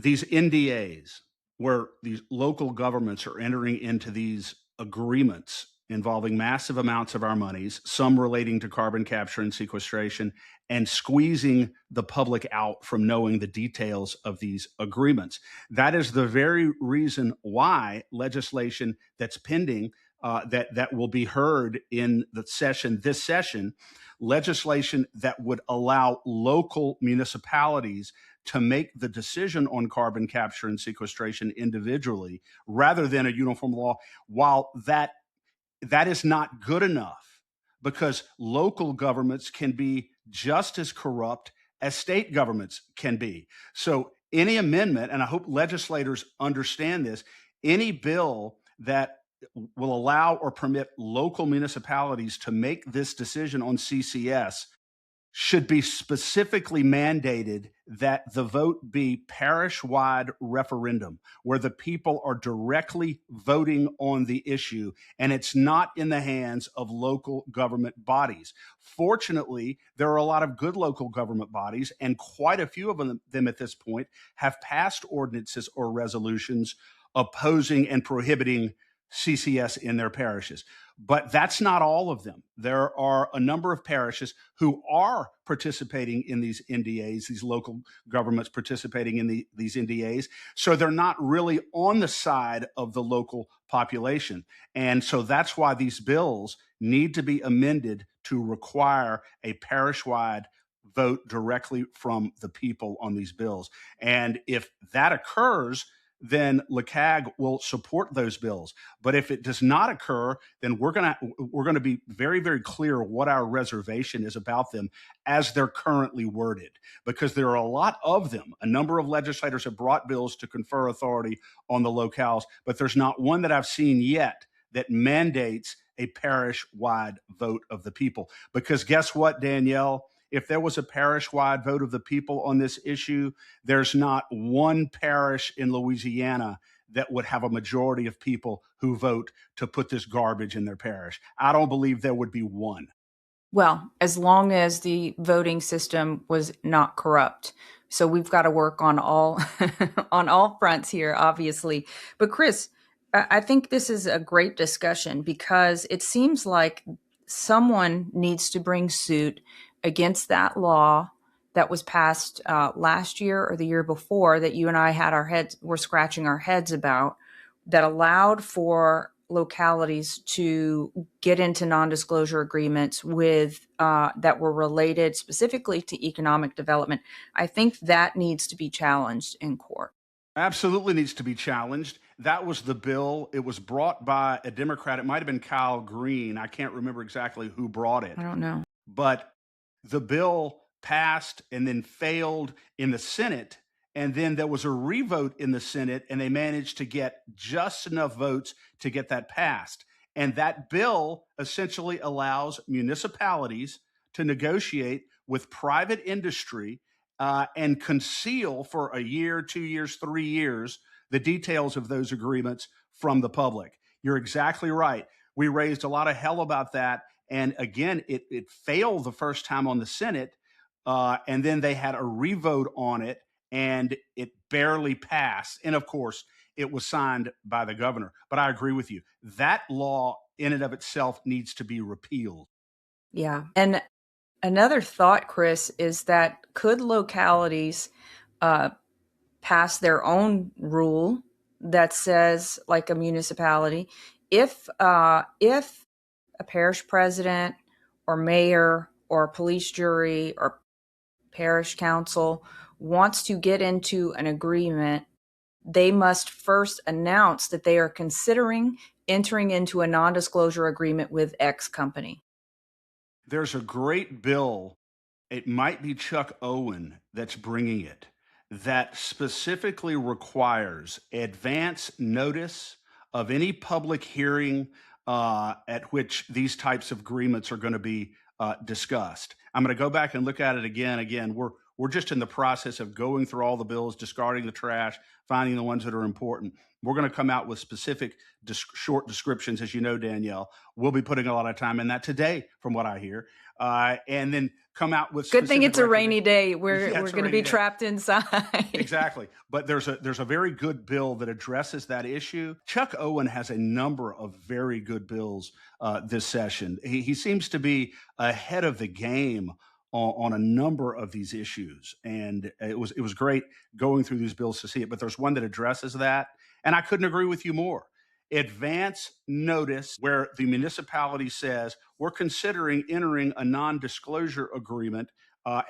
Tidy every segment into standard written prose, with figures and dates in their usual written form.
these NDAs, where these local governments are entering into these agreements involving massive amounts of our monies, some relating to carbon capture and sequestration, and squeezing the public out from knowing the details of these agreements. That is the very reason why legislation that's pending, that will be heard in this session, legislation that would allow local municipalities to make the decision on carbon capture and sequestration individually rather than a uniform law. While that is not good enough, because local governments can be just as corrupt as state governments can be. So any amendment, and I hope legislators understand this, any bill that will allow or permit local municipalities to make this decision on CCS should be specifically mandated that the vote be parish-wide referendum, where the people are directly voting on the issue, and it's not in the hands of local government bodies. Fortunately, there are a lot of good local government bodies, and quite a few of them at this point have passed ordinances or resolutions opposing and prohibiting CCS in their parishes. But that's not all of them. There are a number of parishes who are participating in these NDAs, these local governments participating in these NDAs. So they're not really on the side of the local population. And so that's why these bills need to be amended to require a parish-wide vote directly from the people on these bills. And if that occurs, then LeCag will support those bills. But if it does not occur, then we're going to be very, very clear what our reservation is about them as they're currently worded, because there are a lot of them. A number of legislators have brought bills to confer authority on the locales, but there's not one that I've seen yet that mandates a parish-wide vote of the people. Because guess what, Danielle? If there was a parish-wide vote of the people on this issue, there's not one parish in Louisiana that would have a majority of people who vote to put this garbage in their parish. I don't believe there would be one. Well, as long as the voting system was not corrupt. So we've got to work on all on all fronts here, obviously. But Chris, I think this is a great discussion because it seems like someone needs to bring suit against that law that was passed last year or the year before that you and I were scratching our heads about, that allowed for localities to get into non-disclosure agreements with that were related specifically to economic development. I think that needs to be challenged in court. Absolutely needs to be challenged. That was the bill. It was brought by a Democrat. It might have been Kyle Green. I can't remember exactly who brought it. I don't know. But the bill passed and then failed in the Senate. And then there was a revote in the Senate, and they managed to get just enough votes to get that passed. And that bill essentially allows municipalities to negotiate with private industry and conceal for a year, 2 years, 3 years, the details of those agreements from the public. You're exactly right. We raised a lot of hell about that. And again, it failed the first time on the Senate, and then they had a revote on it, and it barely passed. And of course, it was signed by the governor. But I agree with you. That law in and of itself needs to be repealed. Yeah. And another thought, Chris, is that could localities pass their own rule that says, like a municipality, if a parish president or mayor or police jury or parish council wants to get into an agreement, they must first announce that they are considering entering into a non-disclosure agreement with X company. There's a great bill, it might be Chuck Owen that's bringing it, that specifically requires advance notice of any public hearing at which these types of agreements are going to be discussed. I'm going to go back and look at it again. Again, we're just in the process of going through all the bills, discarding the trash, finding the ones that are important. We're going to come out with specific short descriptions, as you know, Danielle. We'll be putting a lot of time in that today, from what I hear. And then come out with Good thing specific it's a rainy recommendations. day. We're Yeah, we're it's a going to rainy be day. trapped inside. Exactly. But there's a very good bill that addresses that issue. Chuck Owen has a number of very good bills this session. He seems to be ahead of the game on a number of these issues, and it was great going through these bills to see it. But there's one that addresses that, and I couldn't agree with you more. Advance notice where the municipality says we're considering entering a non-disclosure agreement,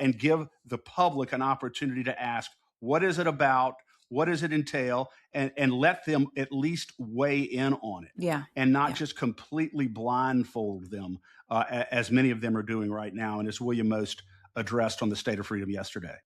and give the public an opportunity to ask, what is it about? What does it entail? And let them at least weigh in on it, Yeah. and not Yeah. just completely blindfold them, as many of them are doing right now. And as William Most addressed on the State of Freedom yesterday.